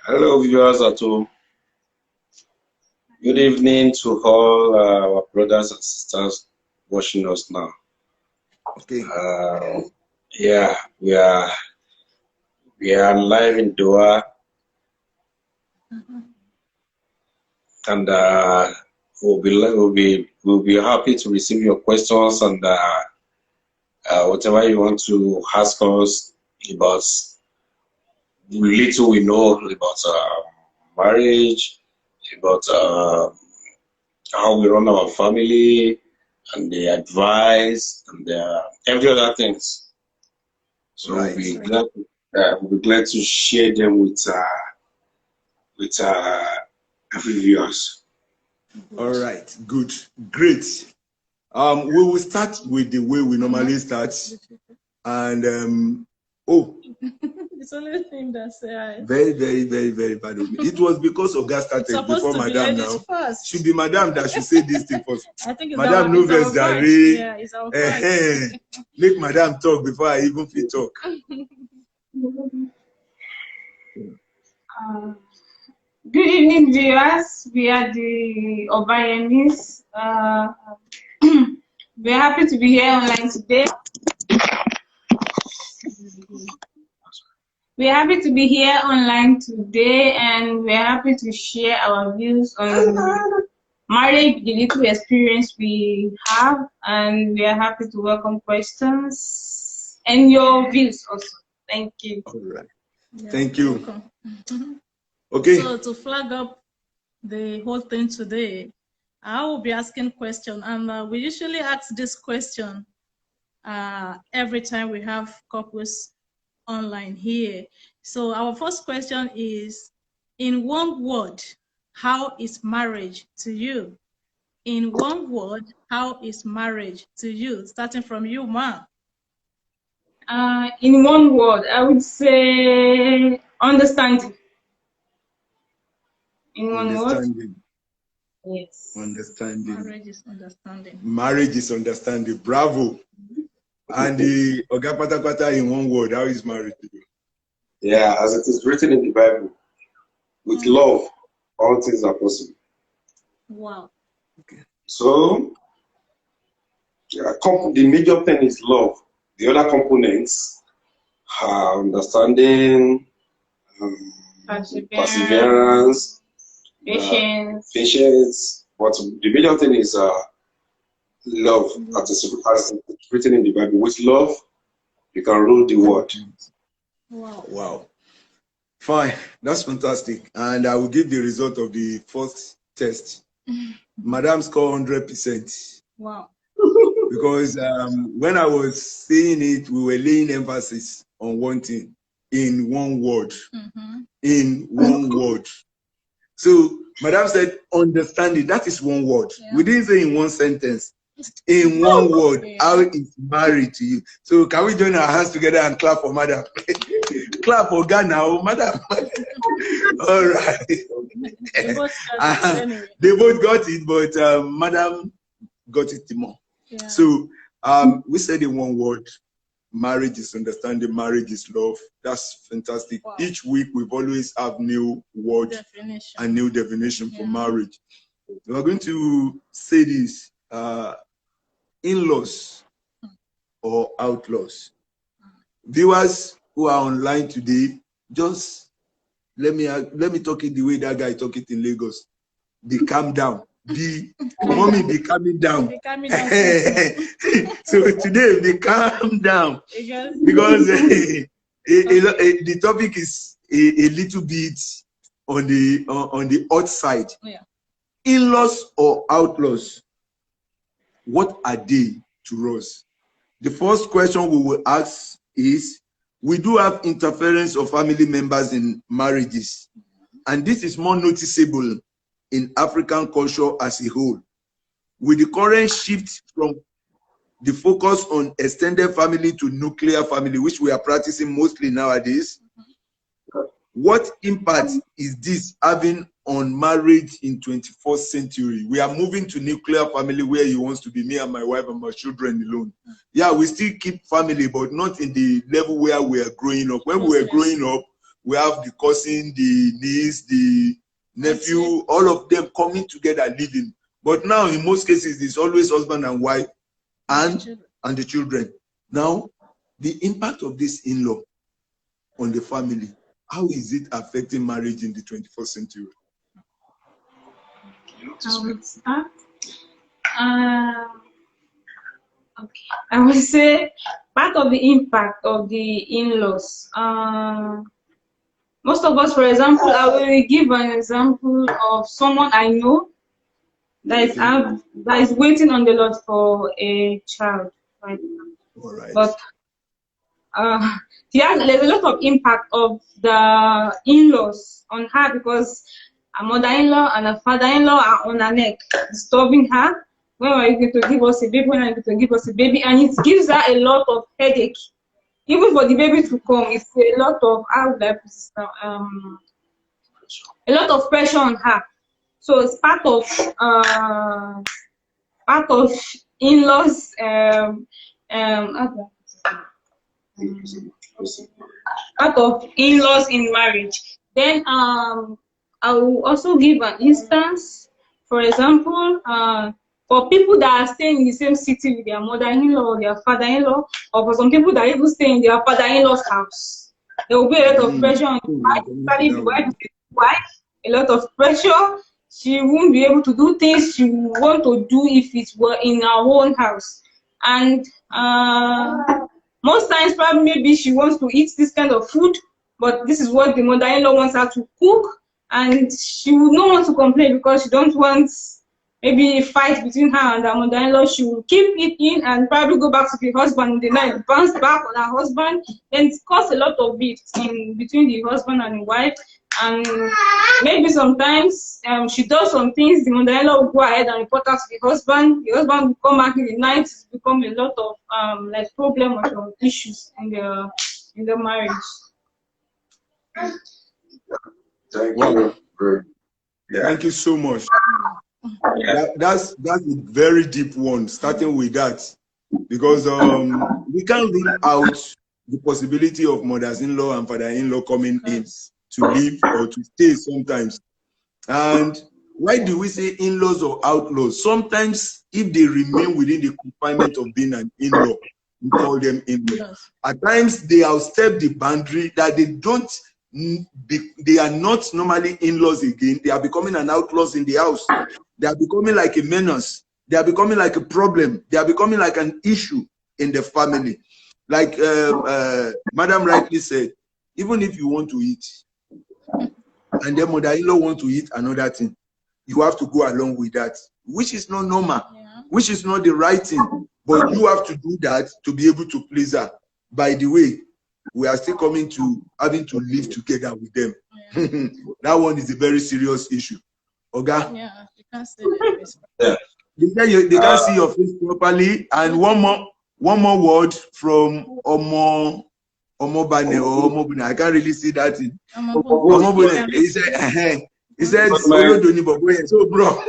Hello, viewers at home. Good evening to all our brothers and sisters watching us now. Okay. Yeah, we are live in Doha, and we'll be happy to receive your questions and whatever you want to ask us about little we know about marriage, about how we run our family, and the advice, and every other things. So Right. we'll be glad to share them with every viewers. All right. Good. Great. We will start with the way we normally start, and it's only thing that's very bad of me. It was because of that started before Madam now. First. Should be Madam that should say this thing first. I think it's Madam our first. Yeah, it's our Make Madam talk before I even feel talk. Good evening, viewers. We are the Obayanis. We're happy to be here online today. We're happy to be here online today, and we're happy to share our views on marriage, the little experience we have, and we are happy to welcome questions and your views also. Thank you. All right. Yeah, thank you. Welcome. Okay. So to flag up the whole thing today, I will be asking questions, and we usually ask this question every time we have couples online here. So our first question is, in one word, how is marriage to you? In one word, how is marriage to you? Starting from you, Ma. In one word, I would say understanding. In one word? Yes. Understanding. Marriage is understanding. Marriage is understanding. Bravo. And the Oga Pata Pata in one word, how is marriage to you? Yeah, as it is written in the Bible, with love, all things are possible. Wow. Okay. So, the major thing is love. The other components are understanding, perseverance, patience. But the major thing is love, as it's written in the Bible. With love, you can rule the world. Wow. Wow. Fine. That's fantastic. And I will give the result of the first test. Madam score 100%. Wow. Because when I was saying it, we were laying emphasis on one thing, in one word. In one word. So Madam said, understanding, that is one word. Yeah. We didn't say in one sentence. In one word, how is married to you? So can we join our hands together and clap for Madam? Clap for Ghana, Madam. All right. They both got it, but Madam got it more. Yeah. So we said in one word, marriage is understanding, marriage is love. That's fantastic. Wow. Each week we've always have new word and new definition for marriage. We're going to say this, in-laws or outlaws. Viewers who are online today, just let me talk it the way that guy talk it in Lagos. They calm down. Mommy be calming down. So today they calm down because the topic is a little bit on the outside. Yeah. In-laws or outlaws, what are they to us? The first question we will ask is, we do have interference of family members in marriages, and this is more noticeable in African culture as a whole. With the current shift from the focus on extended family to nuclear family, which we are practicing mostly nowadays, what impact is this having on marriage in 21st century? We are moving to nuclear family where he wants to be me and my wife and my children alone. Yeah, we still keep family, but not in the level where we are growing up. When we were growing up, we have the cousin, the niece, the nephew, all of them coming together living. But now, in most cases, it's always husband and wife and the children. Now, the impact of this in-law on the family, how is it affecting marriage in the 21st century? I would start. Okay, I would say part of the impact of the in-laws. Most of us, for example, I will give an example of someone I know that is waiting on the Lord for a child right now. All right. But there's a lot of impact of the in-laws on her, because her mother-in-law and her father-in-law are on her neck, disturbing her. When are you going to give us a baby? When are you going to give us a baby? And it gives her a lot of headache. Even for the baby to come, it's a lot of, a lot of pressure on her. So it's part of in-laws, part of in-laws in marriage. Then I will also give an instance, for example, for people that are staying in the same city with their mother-in-law or their father-in-law, or for some people that even stay in their father-in-law's house. There will be a lot of pressure on the wife, especially the wife, a lot of pressure. She won't be able to do things she would want to do if it were in her own house. And most times, probably maybe she wants to eat this kind of food, but this is what the mother-in-law wants her to cook, and she would not want to complain because she don't want maybe a fight between her and her mother-in-law. She will keep eating and probably go back to the husband in the night, bounce back on her husband, then it cause a lot of beef in between the husband and the wife. And maybe sometimes she does some things, the mother-in-law will go ahead and report her to the husband will come back in the night. It's become a lot of like problem or issues in the marriage. Thank you. Thank you so much. That's a very deep one, starting with that, because we can't rule out the possibility of mothers-in-law and father-in-law coming in to live or to stay sometimes. And why do we say in-laws or outlaws? Sometimes if they remain within the confinement of being an in-law, we call them in-laws. At times they outstep the boundary that they are not normally in-laws again. They are becoming an outlaws in the house. They are becoming like a menace. They are becoming like a problem. They are becoming like an issue in the family. Like Madam rightly said, even if you want to eat, and the mother-in-law want to eat another thing, you have to go along with that, which is not normal, which is not the right thing. But you have to do that to be able to please her. By the way, we are still coming to having to live together with them. That one is a very serious issue. Oga? Yeah, you can't see their face. They can't see your face properly. And one more word from Omobane or Omobune. I can't really see that in Omobune. He said, so bro.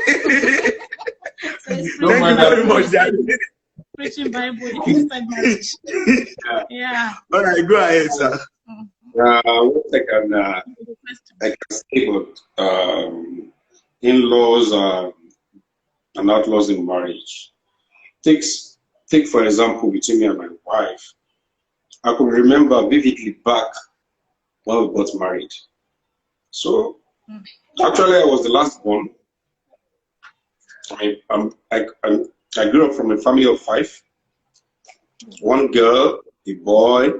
Thank you very much, Daddy. Preaching Bible inside marriage. Yeah. All right, go ahead, sir. What I can say about in-laws and outlaws in marriage. Take for example between me and my wife. I could remember vividly back when we got married. So actually, I was the last one. I grew up from a family of 5. One girl, a boy,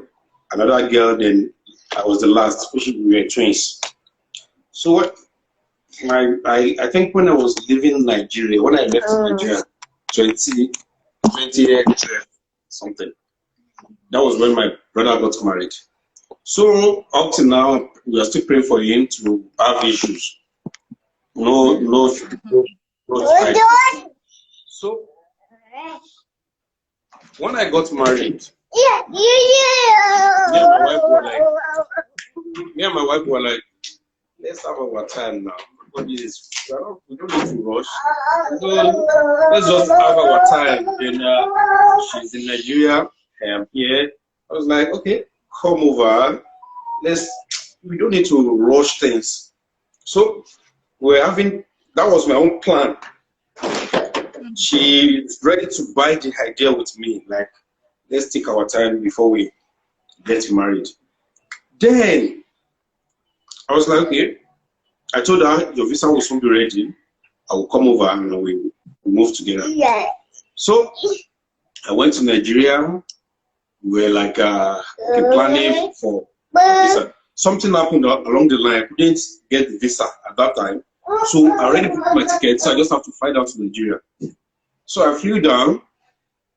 another girl, then I was the last, which we were twins. So what I think when I was leaving Nigeria, when I left Nigeria, 20 something, that was when my brother got married. So up to now, we are still praying for him to have issues. No fight. So when I got married, me and my wife were like, let's have our time now. We don't need to rush. So let's just have our time. Then she's in Nigeria, I am here. I was like, okay, come over. Let's we don't need to rush things. So we're having, that was my own plan. She's ready to buy the idea with me, like, let's take our time before we get married. Then I was like, okay. I told her your visa will soon be ready. I will come over and we move together. Yeah. So I went to Nigeria. We were like planning for visa. Something happened along the line. I couldn't get the visa at that time. So I already booked my ticket, so I just have to fly down to Nigeria. So I flew down.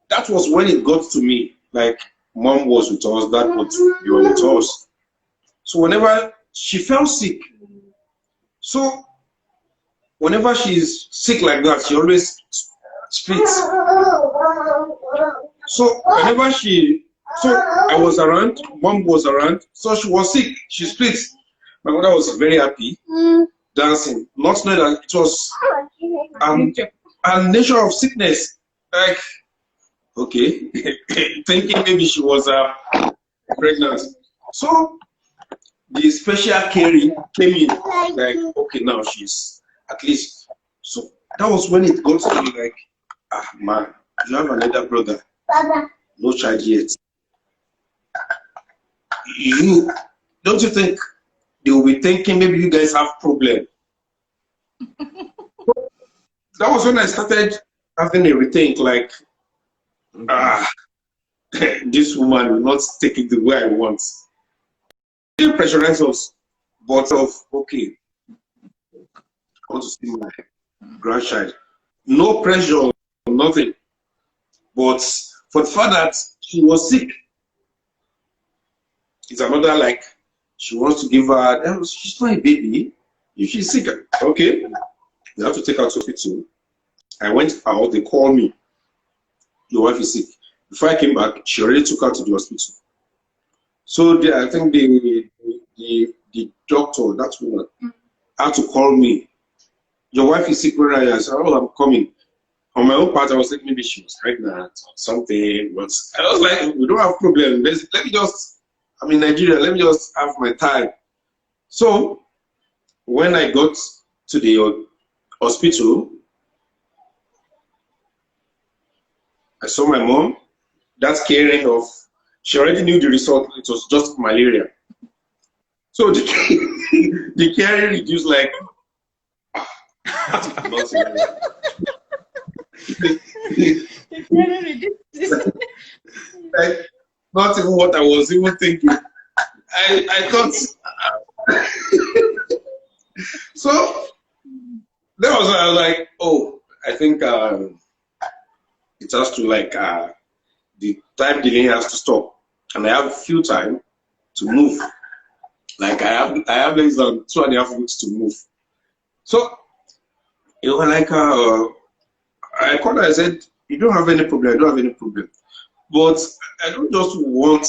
That was when it got to me. Like, mom was with us, dad was with us. So whenever she fell sick, so whenever she's sick like that, she always splits. So whenever I was around, mom was around, so she was sick, she splits. My mother was very happy, dancing, not knowing that it was a nature of sickness. Like, okay, thinking maybe she was pregnant. So the special caring came in, like, okay, now she's at least. So that was when it got to me, like, ah, man, you have another brother, no child yet. Don't you think they will be thinking maybe you guys have problem? That was when I started having a rethink, like, this woman will not take it the way I want. They pressurize us, but okay, I want to see my grandchild. No pressure, nothing. But for the fact that she was sick, it's another, like, she wants to give her, she's not a baby. If she's sick, okay, you have to take her to hospital. I went out, they called me, your wife is sick. Before I came back, she already took her to the hospital. So I think the doctor, that woman, had to call me. Your wife is sick, where are you? I said, oh, I'm coming. On my own part, I was like, maybe she was pregnant or something. But I was like, we don't have problem. Let me just, I'm in Nigeria, let me just have my time. So when I got to the hospital, I saw my mom. That's caring of, she already knew the result, it was just malaria. So the caring reduced, like, like, not even what I was even thinking. I thought, so that was, I was like, oh, I think it has to, like, the time delay has to stop, and I have a few time to move. Like, I have less than 2.5 weeks to move. So it was like, I called her, I said, you don't have any problem, I don't have any problem. But I don't just want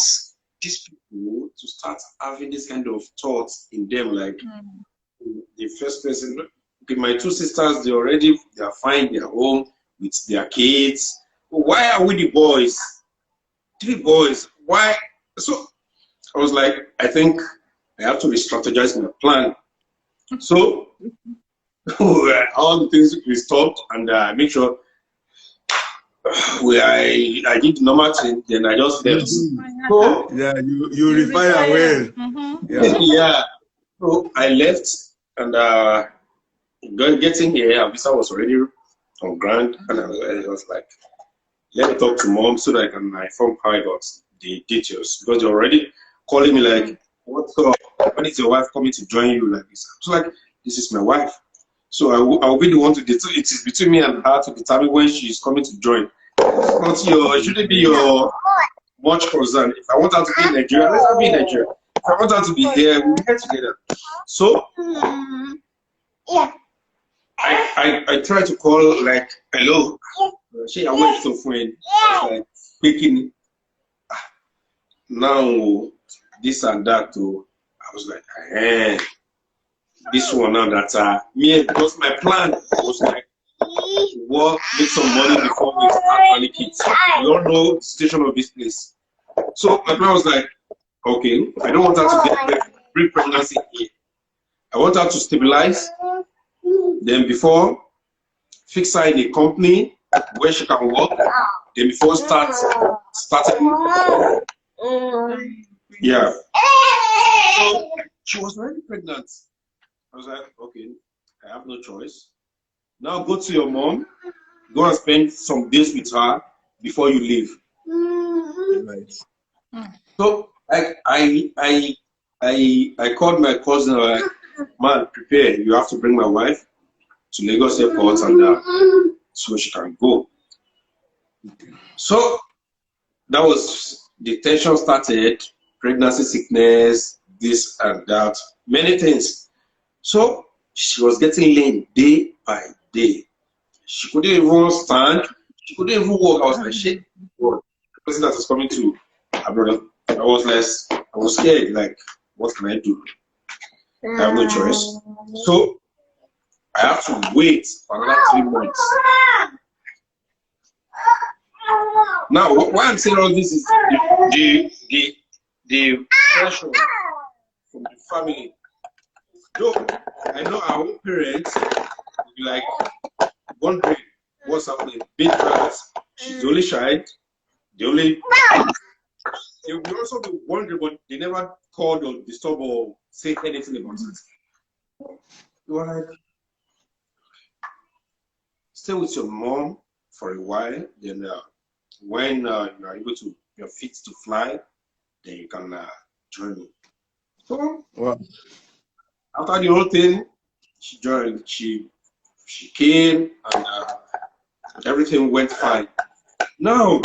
these people to start having this kind of thoughts in them, like, the first person, okay, my 2 sisters, they are fine, they are home with their kids. Why are we the boys? 3 boys, why? So I was like, I think I have to re-strategize my plan. So all the things we stopped and make sure I did the normal thing, then I just left. So yeah, you refire well. Yeah. So I left and getting here, our visa was already on ground, and I was like, let me talk to mom so that I can inform her about the details, because they're already calling me like, what's up? When is your wife coming to join you like this? So like, this is my wife. So I will be the one to determine. It is between me and her to determine when she is coming to join. It shouldn't be your much concern. If I want her to be in Nigeria, let her be in Nigeria. If I want her to be here, we'll be here together. So I try to call, like, hello. She away to friend. Like picking now this and that too. I was like, this one now that me, because my plan was like work, make some money before we start panicking. We don't know the situation of this place. So my plan was like, okay, I don't want her to get bring pregnancy here. I want her to stabilize. Then before, fix her in a company where she can work. Then before starting. Yeah. So she was already pregnant. I was like, okay, I have no choice. Now go to your mom. Go and spend some days with her before you leave. Right. So I called my cousin. Like, man, prepare. You have to bring my wife to Lagos Airport, and so she can go. So that was the tension started. Pregnancy sickness, this and that, many things. So she was getting lame day by day. She couldn't even stand. She couldn't even walk. I was like, shit. The person that is coming to her brother. I was scared. Like, what can I do? I have no choice. So I have to wait for another 3 months. Now, why I'm saying all this is the pressure from the family. Though I know our own parents will be like wondering what's happening. Big girls, she's the only child, they will also be wondering, but they never called or disturb or say anything about it. You are like, stay with your mom for a while, then when you are able to, you're fit to fly, then you can join me. So after the whole thing, she joined. She came, and everything went fine. Now,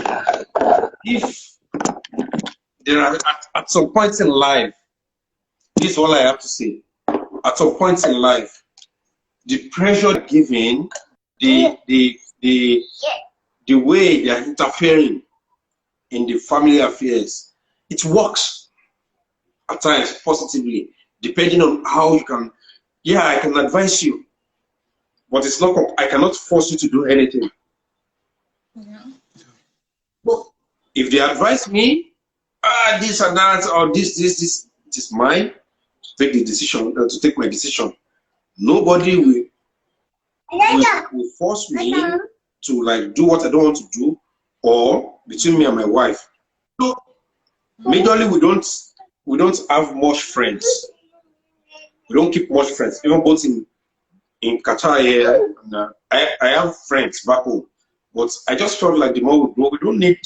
if there are at some point in life, this is all I have to say. At some point in life, the pressure given, the way they are interfering in the family affairs, it works at times positively, depending on how you can. Yeah, I can advise you, but it's not. I cannot force you to do anything. Yeah. But if they advise me, this and that, or this, it is mine to take the decision, to take my decision. Nobody will force me to like do what I don't want to do, or between me and my wife. So majorly we don't have much friends. We don't keep much friends, even both in Qatar here. And, I have friends back home, but I just felt like the more we grow, we don't need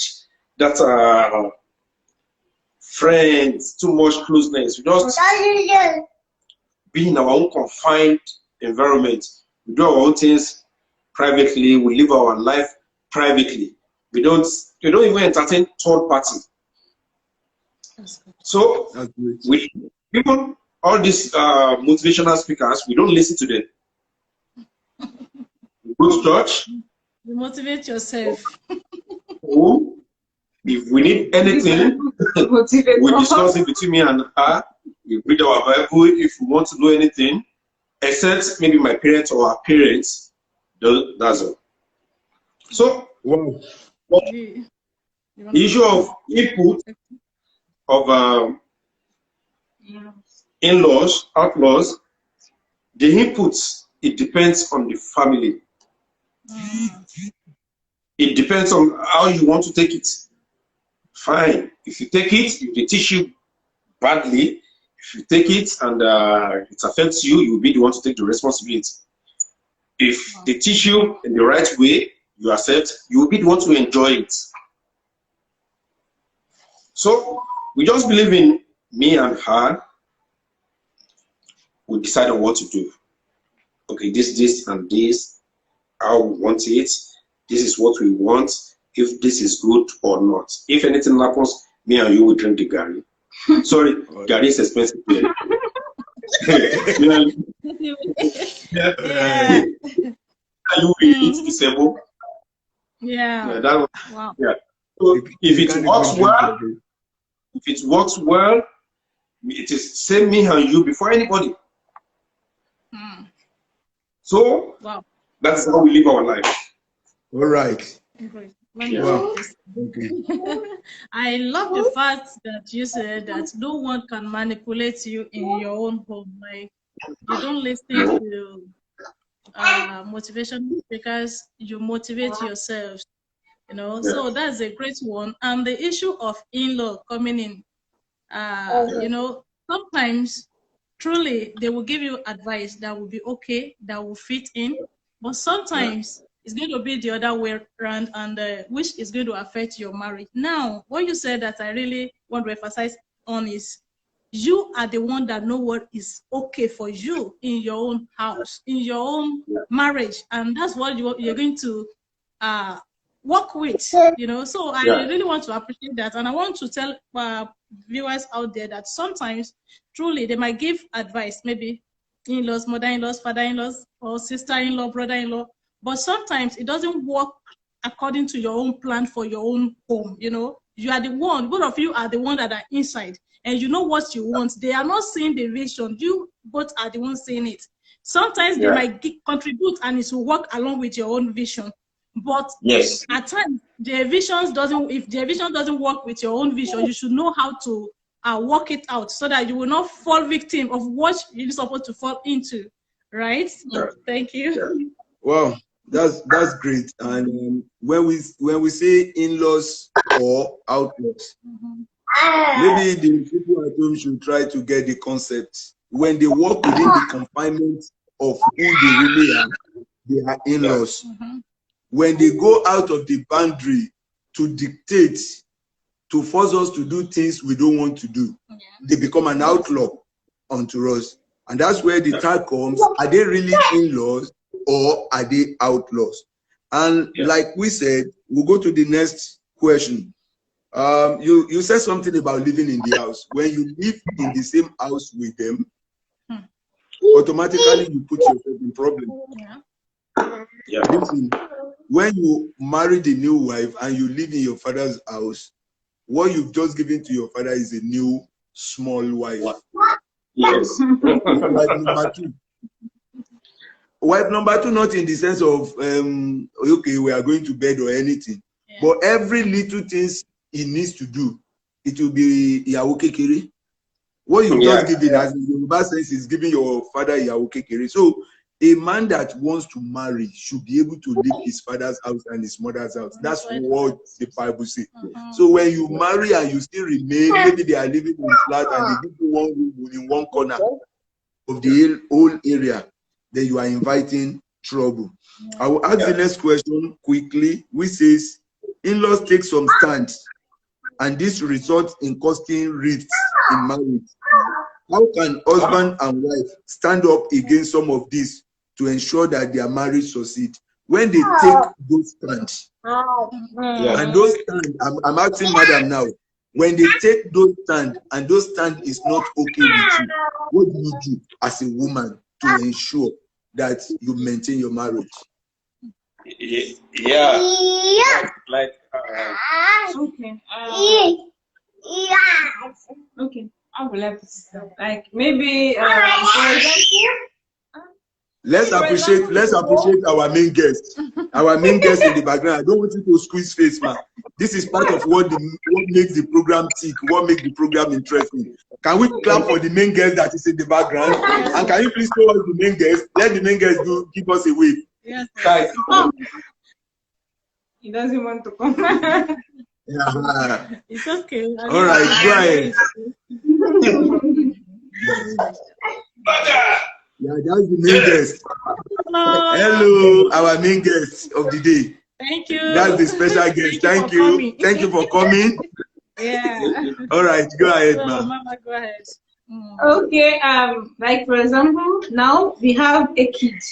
that friends, too much closeness. We just be in our own confined environment. We do our own things privately. We live our life privately. We don't even entertain third party. So we even all these motivational speakers, we don't listen to them. We go to church. You motivate yourself. If we need anything, we discuss it between me and her. We read our Bible. If we want to do anything, except maybe my parents or our parents, that's all. So, the issue of input of in-laws, outlaws, the inputs, it depends on the family. It depends on how you want to take it. Fine. If you take it, if they teach you badly, if you take it and it affects you, you will be the one to take the responsibility. If they teach you in the right way, you accept, you will be the one to enjoy it. So we just believe in me and her. We decide on what to do. Okay, this and this, how we want it. This is what we want. If this is good or not. If anything happens, me and you will drink the Gary. Sorry, Gary is expensive here. Yeah. You will eat disabled. Yeah. That was, wow. Yeah. So if it works well, it is same me and you before anybody. So wow. that's how we live our life. All right. Wow. Okay. I love the fact that you said that no one can manipulate you in your own home. Like, you don't listen to motivation because you motivate yourself. You know, so that's a great one. And the issue of in-law coming in, you know, sometimes truly they will give you advice that will be okay, that will fit in, but sometimes it's going to be the other way around, and which is going to affect your marriage. Now, what you said that I really want to emphasize on is you are the one that know what is okay for you in your own house, in your own marriage, and that's what you're going to work with, you know. So I really want to appreciate that, and I want to tell viewers out there that sometimes truly they might give advice, maybe in-laws, mother-in-laws, father-in-laws, or sister-in-law, brother-in-law, but sometimes it doesn't work according to your own plan for your own home. You know, you are the one, both of you are the one that are inside, and you know what you want. They are not seeing the vision, you both are the ones seeing it. Sometimes they might contribute and it will work along with your own vision. But at times, if their vision doesn't work with your own vision, you should know how to work it out so that you will not fall victim of what you're supposed to fall into, right? Thank you. Wow, that's great. And when we say in-laws or outlaws, maybe the people at home should try to get the concept. When they work within the confinement of who they really are, they are in-laws. When they go out of the boundary to dictate, to force us to do things we don't want to do, they become an outlaw unto us. And that's where the tag comes. Are they really in-laws or are they outlaws? And like we said, we'll go to the next question. You said something about living in the house. When you live in the same house with them, automatically you put yourself in problem. Listen, when you marry the new wife and you live in your father's house, what you've just given to your father is a new small wife. Yes. Wife number two. Wife number two, not in the sense of okay, we are going to bed or anything, but every little things he needs to do, it will be Iyawo Kekere. What you just give it, as in Yoruba sense, is giving your father Iyawo Kekere. So a man that wants to marry should be able to leave his father's house and his mother's house. That's what the Bible says. So when you marry and you still remain, maybe they are living in a flat and they give you one room in one corner of the whole area, then you are inviting trouble. I will ask the next question quickly, which says, in-laws take some stands, and this results in causing rifts in marriage. How can husband and wife stand up against some of this to ensure that their marriage succeeds? When they take those stands, and those stands, I'm asking madam now, when they take those stands and those stands is not okay with you, what do you do as a woman to ensure that you maintain your marriage? Like okay. I would like to say, like maybe let's appreciate our main guest. Our main guest in the background. I don't want you to squeeze face, man. This is part of what makes the program tick, what makes the program interesting. Can we clap for the main guest that is in the background? And can you please show us the main guest? Let the main guest give us a wave. Yes. Guys. He doesn't want to come. It's okay. All right, go ahead. That's the main guest. Hello, our main guest of the day. Thank you. That's the special guest. Thank you. Thank you for coming. All right, go ahead, ma'am. Mama, go ahead. Okay, like for example, now we have a kid.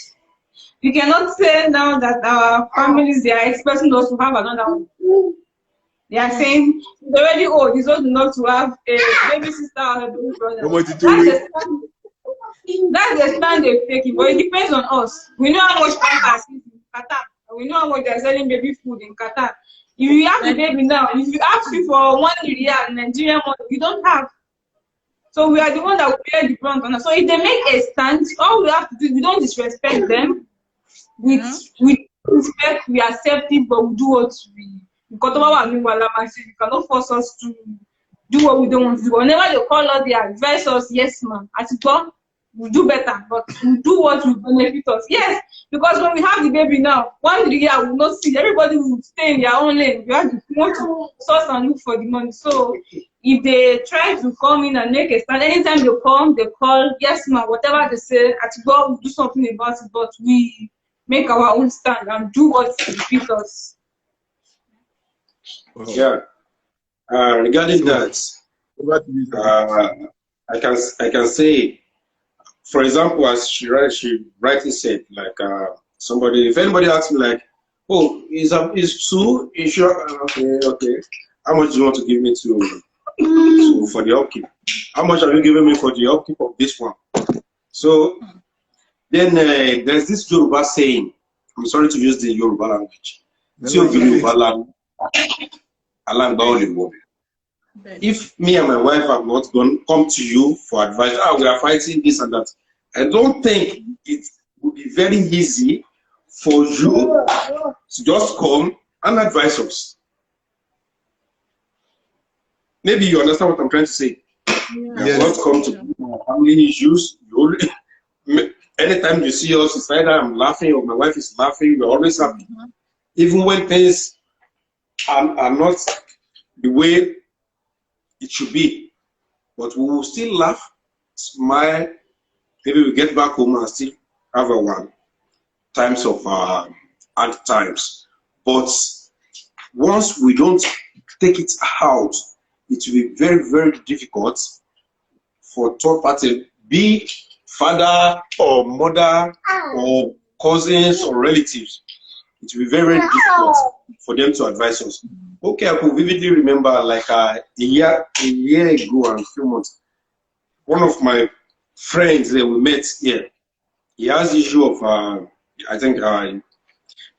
We cannot say now that our families, they are expecting us to have another one. They are saying he's already old, he's old enough to have a baby sister or a baby brother. That's the stand they're taking, but it depends on us. We know how much pampers is in Qatar. We know how much they're selling baby food in Qatar. If you have the baby now, if you ask me for 1 year in Nigerian money, you don't have. So we are the one that will bear the brunt on us. So if they make a stand, all we have to do, we don't disrespect them. With respect, we accept it, but we do what You cannot force us to do what we don't want to do. Whenever they call us, they advise us, yes, ma'am. As well, we'll do better, but we'll do what will benefit us. Yes, because when we have the baby now, 1 year will not see. Everybody will stay in their own lane. We want to source and look for the money. So if they try to come in and make a stand, anytime they come, they call, yes, ma'am, whatever they say, at God, we'll do something about it, but we make our own stand and do what benefits us. Yeah. Regarding that, I can say, for example, as she rightly said, like somebody, if anybody asks me like, oh, is Sue, is sure? Okay. How much do you want to give me for the upkeep? How much are you giving me for the upkeep of this one? So then there's this Yoruba saying, I'm sorry to use the Yoruba language. If me and my wife have not come to you for advice, we are fighting this and that, I don't think it would be very easy for you to just come and advise us. Maybe you understand what I'm trying to say. You have not come to family issues. Anytime you see us, it's either I'm laughing or my wife is laughing. We're always happy. Even when things are not the way it should be, but we will still laugh, smile. Maybe we get back home and still have our times of hard times. But once we don't take it out, it will be very, very difficult for third party, be father or mother or cousins or relatives. It will be very, very difficult for them to advise us. Okay, I could vividly remember like a year ago and a few months, one of my friends that we met here, he has the issue of, I think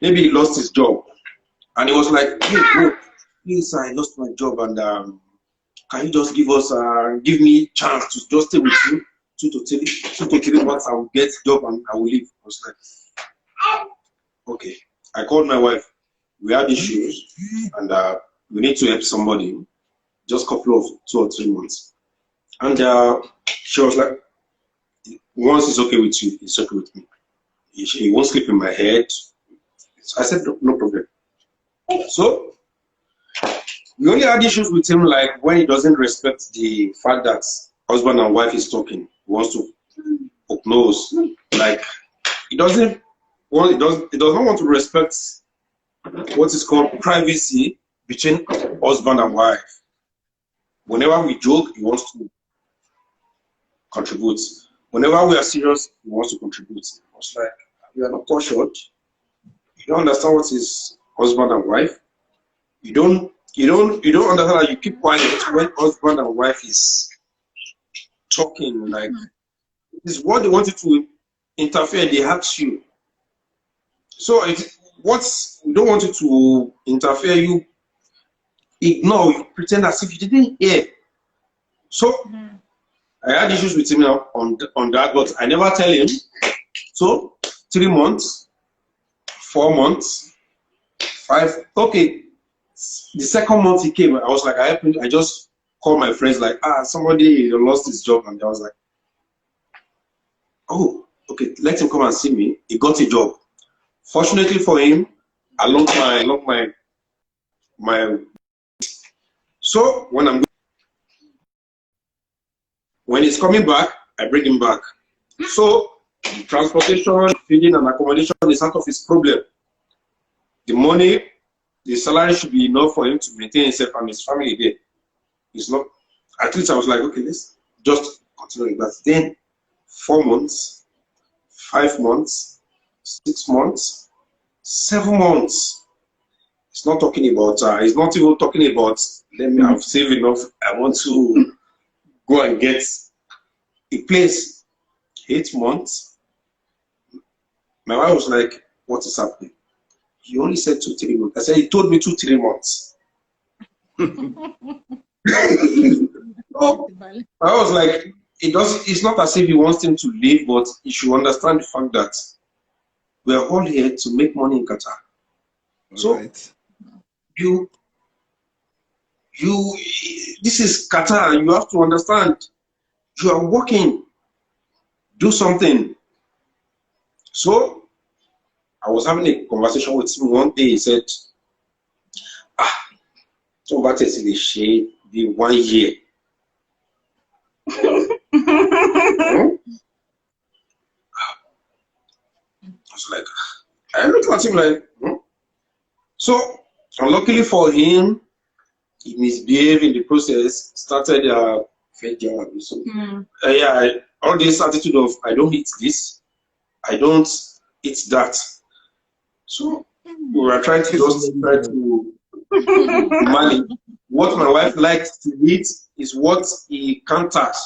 maybe he lost his job. And he was like, hey, bro, please, I lost my job and can you just give me a chance to just stay with you 2 to 3 months, I will get job and I will leave. I was like, okay. I called my wife. We had issues and we need to help somebody. Just a couple of 2 or 3 months. And she was like, once it's okay with you, it's okay with me. He won't sleep in my head. So I said, no problem. So we only had issues with him like when he doesn't respect the fact that husband and wife is talking. He wants to oppose. Like he does not want to respect what is called privacy between husband and wife. Whenever we joke, he wants to contribute. Whenever we are serious, he wants to contribute. I was like, you are not cautioned. You don't understand what is husband and wife. You don't understand that you keep quiet when husband and wife is talking. Like this is what they wanted to interfere. They ask you. So we don't want you to interfere. You ignore. You pretend as if you didn't hear. So I had issues with him on that, but I never tell him. So 3 months, 4 months, 5. Okay. The second month he came, I was like, I just called my friends like, somebody lost his job, and I was like, oh, okay, let him come and see me. He got a job. Fortunately for him, I locked my. So when he's coming back, I bring him back. So transportation, feeding, and accommodation is out of his problem. The money. The salary should be enough for him to maintain himself and his family there. It's not. At least I was like, okay, let's just continue with that. Then 4 months, 5 months, 6 months, 7 months. It's not talking about. It's not even talking about. Let me have saved enough. I want to go and get a place. 8 months. My wife was like, "What is happening?" He only said 2 3 months. I said, he told me 2 3 months. So, I was like, it's not as if he wants him to leave, but he should understand the fact that we are all here to make money in Qatar. So you this is Qatar. You have to understand. You are working. Do something. So I was having a conversation with him one day. He said, so what is the shade? The 1 year. I was like, I looked at him like, So, unluckily for him, he misbehaved in the process, started fake job. So, all this attitude of, I don't eat this, I don't eat that. So, we were trying to just try to manage. What my wife likes to eat is what he can't touch.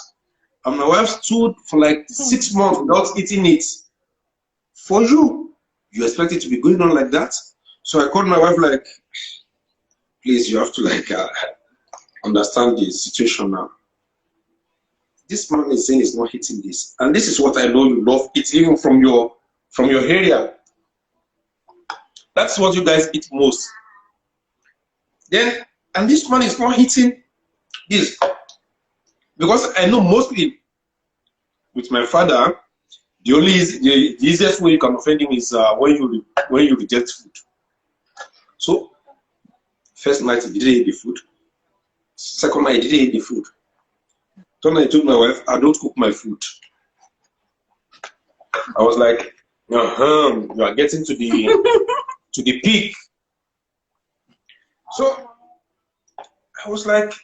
And my wife stood for like 6 months without eating it. For you, you expect it to be going on like that? So I called my wife like, please, you have to like understand the situation now. This man is saying he's not hitting this. And this is what I know you love. It's even from your area. That's what you guys eat most. Then, and this man is not hitting this. Because I know mostly with my father, the easiest way you can offend him is when you reject food. So, first night he didn't eat the food. Second night he didn't eat the food. Third night I told my wife, I don't cook my food. I was like, you are getting to the peak. So I was like,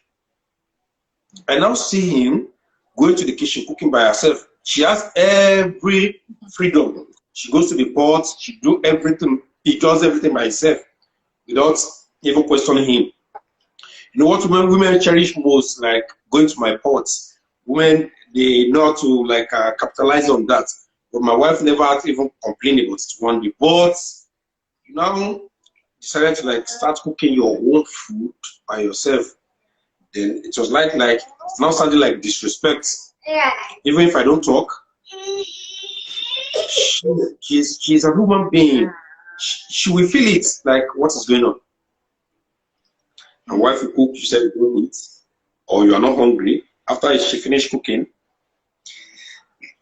I now see him going to the kitchen, cooking by herself. She has every freedom. She goes to the pot, she do everything, he does everything by himself without even questioning him. You know what women cherish most, like going to my pots. Women, they know how to like capitalize on that. But my wife never even complained about it one day. But you now decided to like start cooking your own food by yourself. Then it was like it's now sounding like disrespect. Yeah. Even if I don't talk, she's a human being. She will feel it, like what is going on. My wife will cook, you said you don't eat, or you are not hungry. After she finished cooking,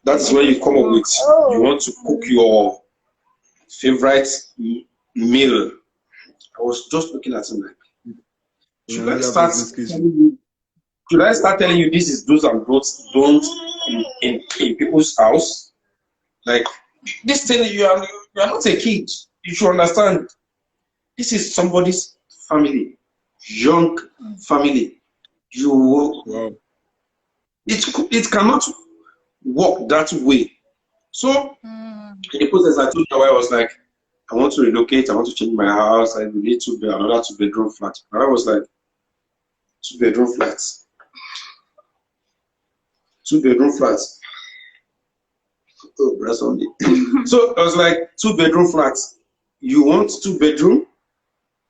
that's when you come up with, you want to cook your favorite meal. I was just looking at him like, should I start telling you this is do's and don'ts in people's house? Like, this thing, you are not a kid. You should understand. This is somebody's family, young family. It cannot work that way. So, in the process, I told my wife, I was like, I want to relocate, I want to change my house, I need to be another 2-bedroom flat. My wife was like, 2-bedroom flats. 2-bedroom flats. Oh, breast on it. So I was like, 2-bedroom flats. You want 2-bedroom?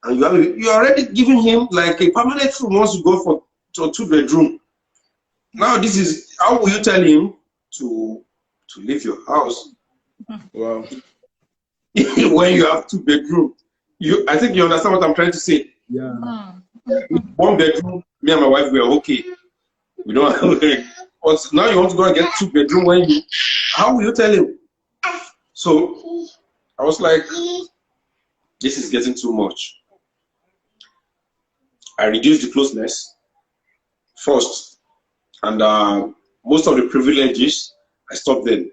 And you already giving him like a permanent room once you go for 2-bedroom. Now this is, how will you tell him to leave your house? Wow. When you have 2-bedroom. I think you understand what I'm trying to say. Yeah. 1 bedroom, me and my wife were okay. We don't have, but now you want to go and get 2-bedroom when how will you tell him? So I was like, this is getting too much. I reduced the closeness first, and most of the privileges I stopped them.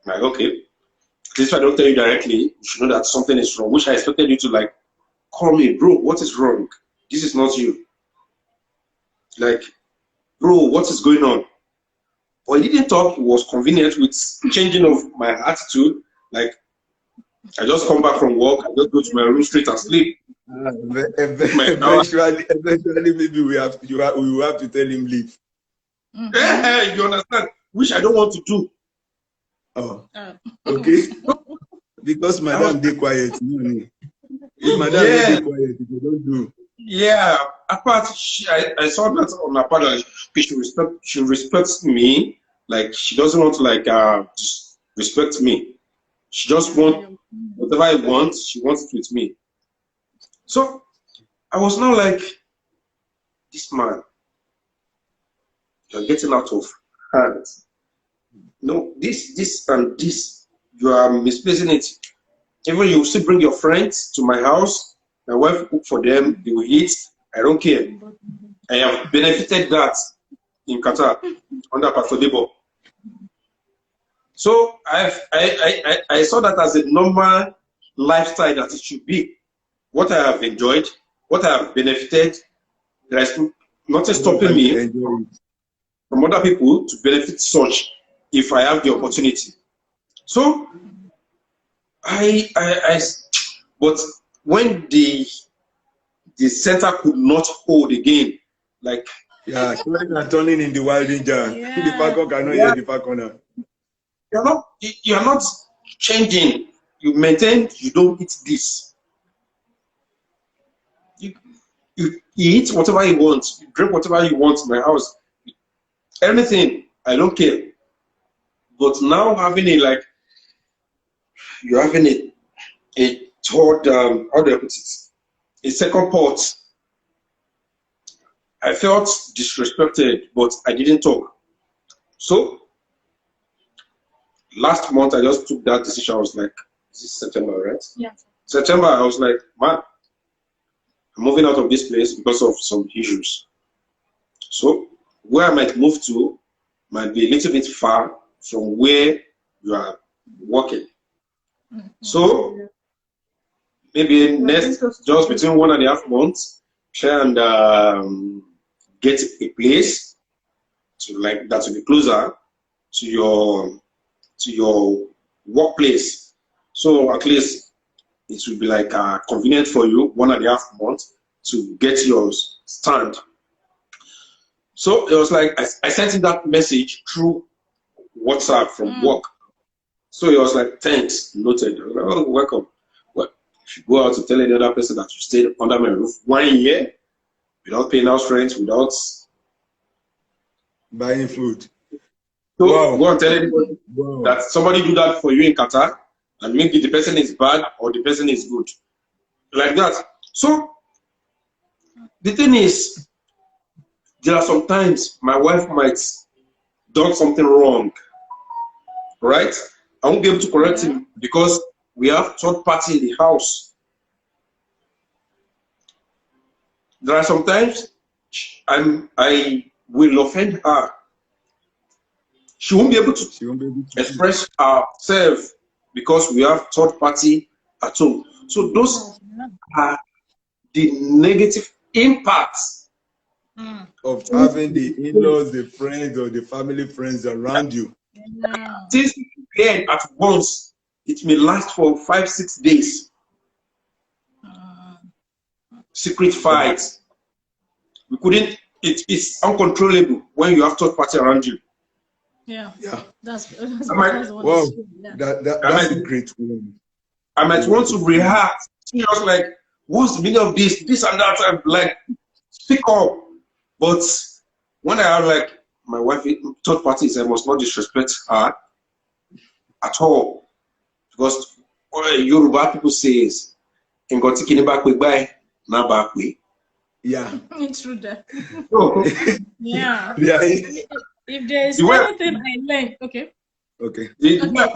I'm like, okay, at least if I don't tell you directly, you should know that something is wrong, which I expected you to like call me, bro, what is wrong? This is not you. Like, bro, what is going on? But he didn't talk. He was convenient with changing of my attitude. Like, I just come back from work, I just go to my room straight and sleep. Eventually, maybe we will have to tell him leave. Yeah, you understand? Which I don't want to do. Oh, okay. Because madam dey quiet. If madam dey quiet, you don't do. Yeah, apart, I saw that on her part that she respects me. Like, she doesn't want to like respect me. She just wants whatever I want. She wants it with me. So I was now like, this man, you're getting out of hand. No, this, and this, you are misplacing it. Even you still bring your friends to my house, my wife cook for them, they will eat. I don't care. I have benefited that in Qatar under Pastor Debo. So I saw that as a normal lifestyle that it should be. What I have enjoyed, what I have benefited, there is nothing stopping me from other people to benefit such if I have the opportunity. So but when the center could not hold again, like turning in the wild danger. Yeah. The falcon cannot hear the falconer. You're not changing. You maintain. You don't eat this. You eat whatever you want. You drink whatever you want in my house. Anything. I don't care. But now having it like you're having a third, how do I put it? A second pot. I felt disrespected, but I didn't talk. So last month, I just took that decision. I was like, this is September, right? Yeah. September, I was like, man, I'm moving out of this place because of some issues. So where I might move to might be a little bit far from where you are working. Mm-hmm. So maybe next, just between 1.5 months, try and get a place to like that to be closer to your workplace. So at least it will be like convenient for you 1.5 months to get your stand. So it was like I sent him that message through WhatsApp from work. So he was like, thanks, noted. I was like, oh, welcome. Well, if you go out to tell any other person that you stayed under my roof 1 year without paying house rent, without buying food. So go and tell anybody that somebody do that for you in Qatar, and maybe the person is bad or the person is good. Like that. So the thing is, there are sometimes my wife might done something wrong. Right? I won't be able to correct him because we have third party in the house. There are sometimes I will offend her. She won't be able to express herself because we have third party at home. So those are the negative impacts of having the in-laws, the friends, or the family friends around you. Since we at once, it may last for 5-6 days. Secret fights. We couldn't. It is uncontrollable when you have third party around you. Yeah. That's wow. That's a great one. I might want to react. She was like, what's the meaning of this and that? I'm like, speak up. But when I have like my wife, third parties, I must not disrespect her at all. Because Yoruba people says, yeah. It's true that. So, yeah. If there's anything I learned, okay. The way I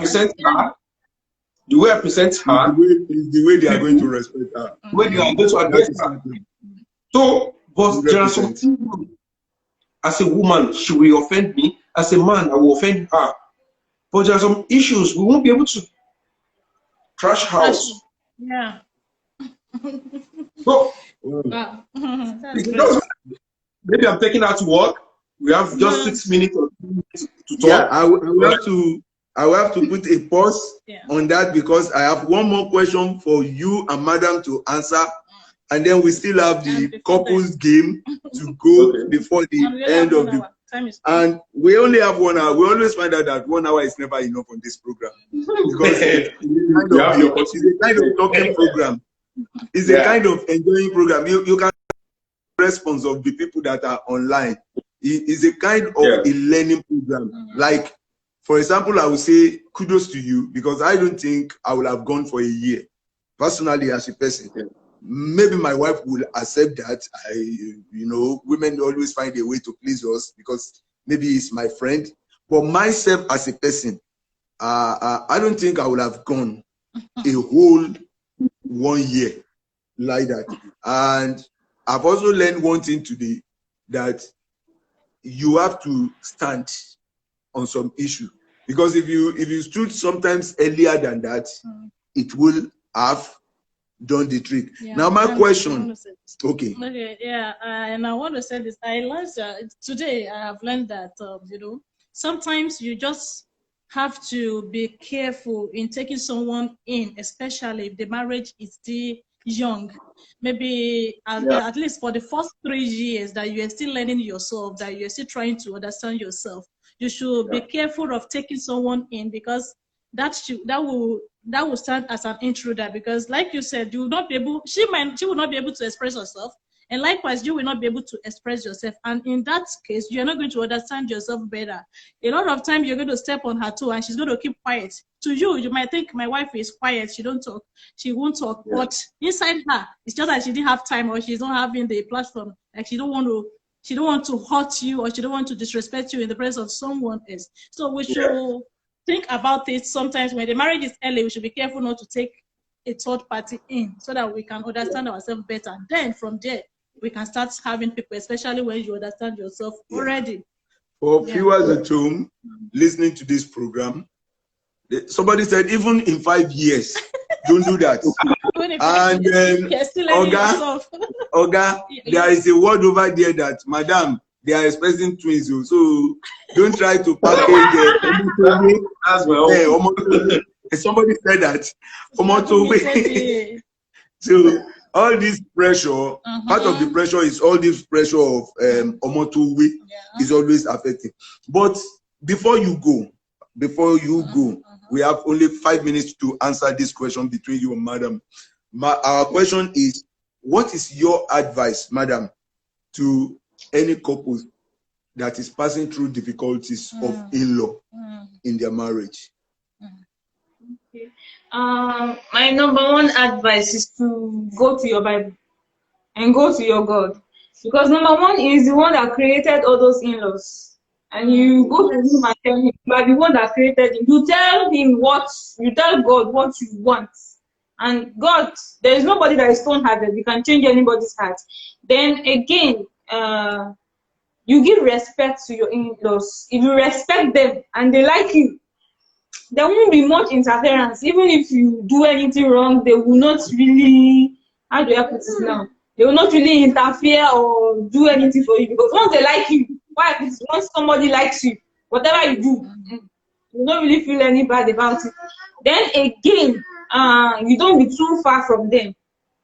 present her, is the way they are going to respect her. The way they are going to address her. So, but there are some things, as a woman, she will offend me. As a man, I will offend her. But there are some issues we won't be able to trash house. Yeah. So, wow. maybe I'm taking her to work. We have just 6 minutes to talk. Yeah, I will have to put a pause on that because I have one more question for you and Madam to answer, and then we still have the couples game to go before the end of the. And we only have 1 hour. We always find out that 1 hour is never enough on this program because it's a kind of talking program. It's a kind of enjoying program. You can response of the people that are online. It's a kind of a learning program. Like, for example, I would say kudos to you because I don't think I would have gone for a year personally as a person. maybe my wife will accept that. Women always find a way to please us because maybe he's my friend. But myself as a person, I don't think I would have gone a whole 1 year like that. And I've also learned one thing today, that you have to stand on some issue, because if you stood sometimes earlier than that, it will have done the trick. Yeah, now my question, okay, yeah, and I want to say this. I learned today. I have learned that sometimes you just have to be careful in taking someone in, especially if the marriage is still young. Maybe at least for the first 3 years that you are still learning yourself, that you are still trying to understand yourself. You should be careful of taking someone in, because that will stand as an intruder. Because like you said, you will not be able, she will not be able to express herself, and likewise you will not be able to express yourself, and in that case you are not going to understand yourself better. A lot of times you're going to step on her toe and she's going to keep quiet. To you might think my wife is quiet, she don't talk, she won't talk, but inside her it's just that she didn't have time, or she's not having the platform, like she don't want to hurt you, or she don't want to disrespect you in the presence of someone else. So we should think about it. Sometimes when the marriage is early, we should be careful not to take a third party in, so that we can understand ourselves better. Then from there, we can start having people, especially when you understand yourself already. For viewers at home listening to this program, somebody said even in 5 years, don't do that. And Oga, there is a word over there that, Madam, they are expecting twins, so don't try to package as well. Somebody said that. So all this pressure, part of the pressure is all this pressure of Omotowe is always affecting. But before you go, we have only 5 minutes to answer this question between you and Madam. Our question is, what is your advice, Madam, to any couple that is passing through difficulties of in-law in their marriage? Okay. My number one advice is to go to your Bible and go to your God, because number one is the one that created all those in-laws, and you go to him and tell him you are the one that created him. You tell God what you want, and God, there is nobody that is stone-hearted. You can change anybody's heart. Then again, you give respect to your in-laws. If you respect them and they like you, there won't be much interference. Even if you do anything wrong, they will not really, how do I put it now? They will not really interfere or do anything for you, because once they like you, once somebody likes you, whatever you do, you don't really feel any bad about it. Then again, you don't be too far from them.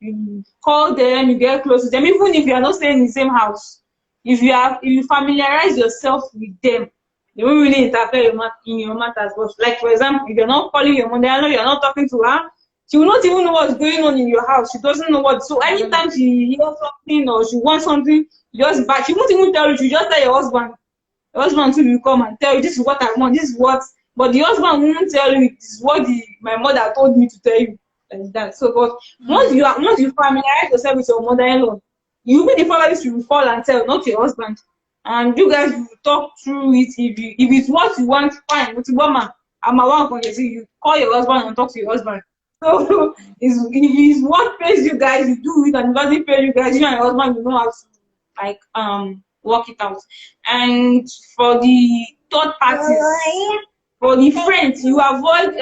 You call them, you get close to them, even if you are not staying in the same house. If you familiarize yourself with them, they won't really interfere in your matters. But like, for example, if you're not calling your mother, you're not talking to her, she will not even know what's going on in your house. She doesn't know what. So anytime she hears something or she wants something, just back. She won't even tell you. She just tell your husband. Your husband too will come and tell you, this is what I want, this is what. But the husband won't tell you, this is what my mother told me to tell you, like that. So, but once you familiarize yourself with your mother-in-law, you'll be the first to fall and tell, not your husband. And you guys will talk through it. If it's what you want, fine. But I'm a one for you call your husband and talk to your husband. So if it's what pays you guys, you do it, and it doesn't pay you guys, you and your husband will know how to work it out. And for the third parties, for the friends, you avoid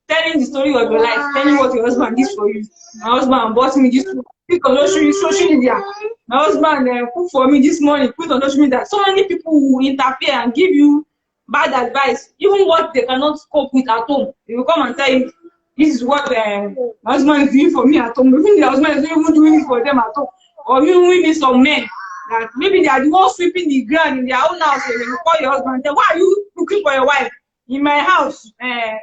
telling the story of your life, telling what your husband did for you. My husband bought me this food, because social media. My husband cooked for me this morning, put on social media. So many people will interfere and give you bad advice, even what they cannot cope with at home. They will come and tell you, this is what my husband is doing for me at home. Maybe the husband is not even doing it for them at home. Or even maybe some men, that maybe they are the ones sweeping the ground in their own house. And they will call your husband and say, why are you cooking for your wife? In my house, my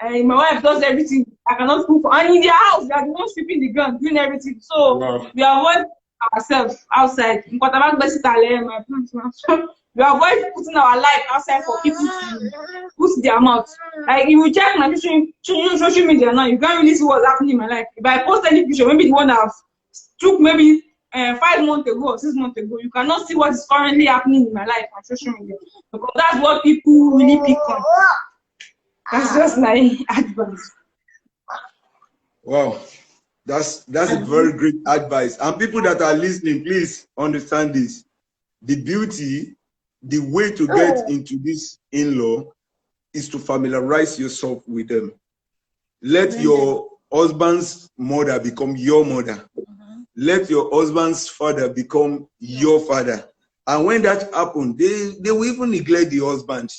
wife does everything. I cannot cook. And in their house, they are the ones sweeping the ground, doing everything. So we avoid ourselves outside. We avoid putting our life outside for people to put their mouth. Like, if you check my social media now, you can't really see what's happening in my life. If I post any picture, maybe the one I've took maybe 5 months ago or 6 months ago, you cannot see what is currently happening in my life on social media, because that's what people really pick on. That's just my advice. Wow, that's a very great advice. And people that are listening, please understand this. The beauty, the way to get into this in-law is to familiarize yourself with them. Let your husband's mother become your mother. Let your husband's father become your father. And when that happens, they will even neglect the husband.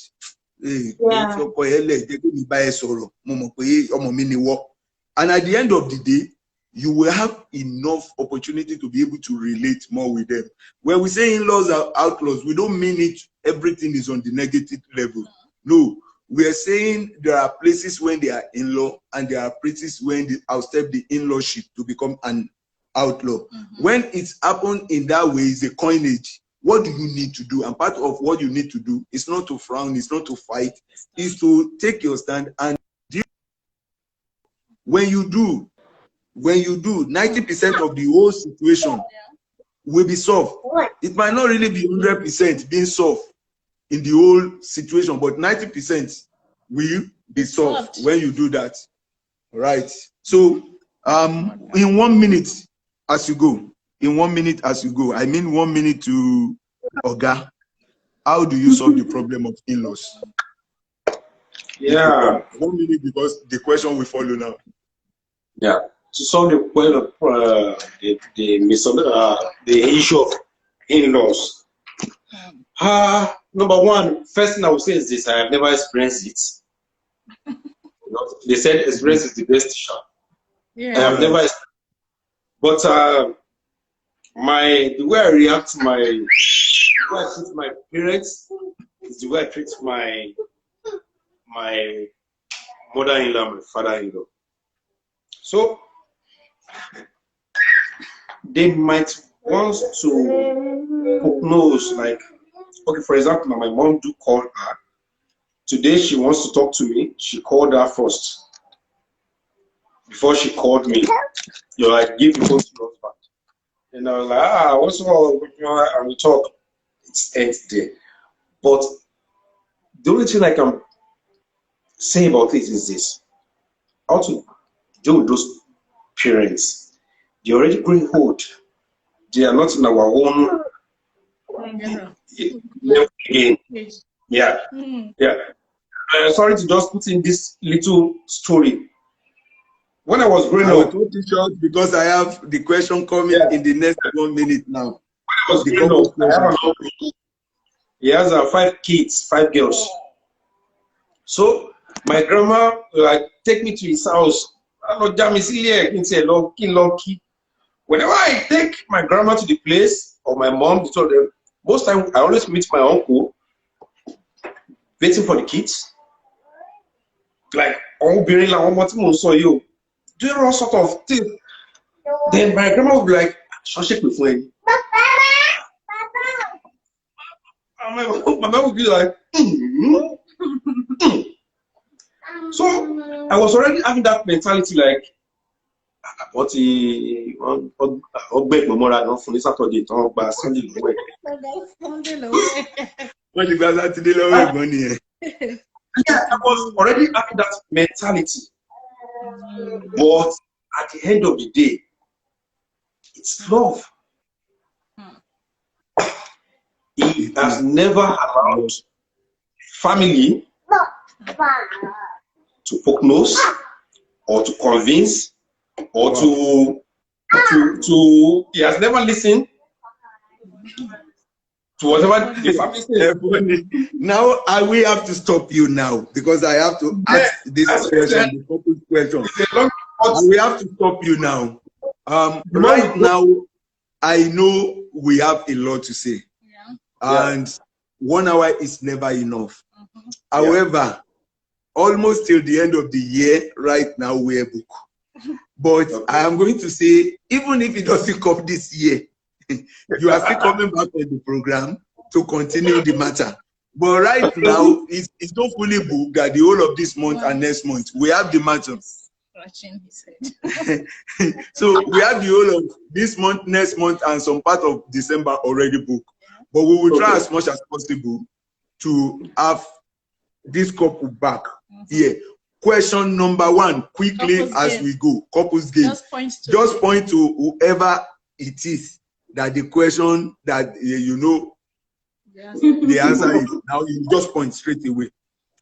And at the end of the day, you will have enough opportunity to be able to relate more with them. When we say in-laws are outlaws, we don't mean it everything is on the negative level. No, we are saying there are places when they are in-law and there are places when they outstep the in-lawship to become an outlaw. When it's happened in that way, it's a coinage. What do you need to do? And part of what you need to do is not to frown, it's not to fight, is to take your stand and deal. When you do, 90% of the whole situation will be solved. It might not really be 100% being solved in the whole situation, but 90% will be solved when you do that. Right. So in 1 minute as you go, I mean 1 minute to Oga, how do you solve the problem of in-laws? Yeah. 1 minute, because the question will follow now. Yeah. To solve the point of the issue of in-laws. Number one, first thing I would say is this: I have never experienced it. They said experience is the best teacher. Yeah. I have never experienced it. But the way I react to the way I treat my parents is the way I treat my mother-in-law, my father-in-law. So they might want to prognose, like, okay, for example, now my mom do call her. Today she wants to talk to me. She called her first. Before she called me, you're like, give the phone to your husband. And I was like, what's wrong? And we talk. It's ends there. But the only thing I can say about it is this: how to deal with those parents. They're already growing old. They are not in our own level again. Yeah. Yeah. Sorry to just put in this little story. When I was growing up, because I have the question coming in the next 1 minute now. I was growing up, I have an uncle. He has 5 kids, 5 girls. So my grandma like take me to his house. Whenever I take my grandma to the place, or my mom to tell them, most time I always meet my uncle waiting for the kids. Like, doing all sort of things. Then my grandma would be like, shake with me. My mom would be like, So I was already having that mentality, like, what he memorial for Saturday, Sunday. Yeah, I was already having that mentality. But at the end of the day, it's love. He has never allowed family to poke nose or to convince or to he has never listened to whatever the family says. Now we have to stop you now, because I have to ask this question, the focus question. We have to stop you now. Right now, I know we have a lot to say, and 1 hour is never enough. However, almost till the end of the year, right now we're booked. But I am going to say, even if it doesn't come this year, you are still coming back on the program to continue the matter. But right now, it's not fully booked that the whole of this month and next month. We have the matter. Scratching his head. So we have the whole of this month, next month, and some part of December already booked. But we will try as much as possible to have this couple back here. Question number 1, quickly couples as game. We go. Couples game. Just point to whoever it is that the question that you know the answer is. Now you just point straight away.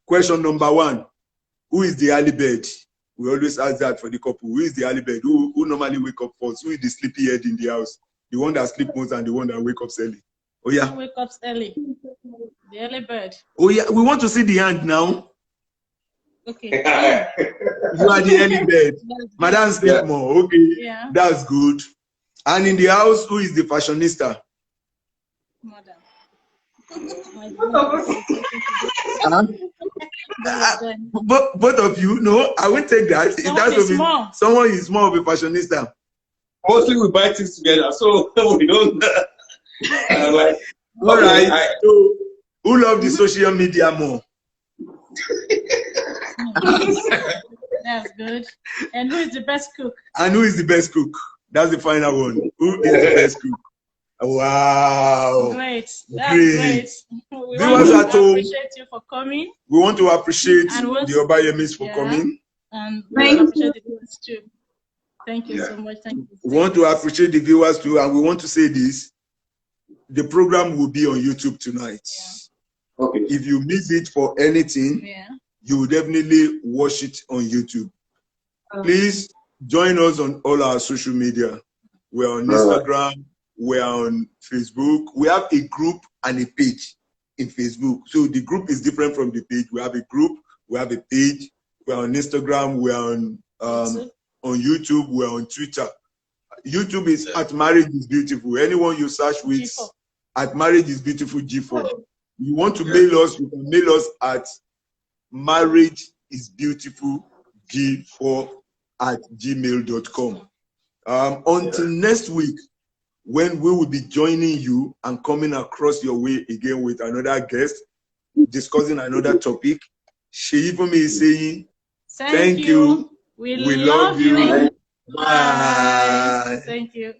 Question number 1: who is the early bird? We always ask that for the couple. Who is the early bird? Who normally wake up first? Who is the sleepy head in the house? The one that sleeps most and the one that wake up early. Oh yeah. Who wake up early? The early bird. Oh yeah. We want to see the hand now. Okay. You are the early bird. Madam sleep more. Okay. Yeah. That's good. And in the house, who is the fashionista? Madam. Both of you, no, I won't take that. Someone is more of a fashionista. Mostly we buy things together, so we don't. Like, all right. So, who love the social media more? That's good. And who is the best cook? And who is the best cook? That's the final one. Who is the best cook? Wow. Great. That's great. We want to appreciate you for coming. We want to appreciate the Obayemis for coming. And we appreciate the viewers too. Thank you so much. Thank you. We want to appreciate the viewers too, and we want to say this. The program will be on YouTube tonight. Okay. If you miss it for anything, you will definitely watch it on YouTube. Please join us on all our social media. We're on Instagram. We're on Facebook. We have a group and a page in Facebook. So the group is different from the page. We have a group, we have a page. We're on Instagram, we're on YouTube, we're on Twitter. YouTube is at Marriage is Beautiful. Anyone you search with G4. At Marriage is Beautiful G4. You want to mail us, you can mail us at marriageisbeautifulg4@gmail.com. Until next week, when we will be joining you and coming across your way again with another guest, discussing another topic. SeyiFunmi is saying, thank you. We love you. Bye. Thank you.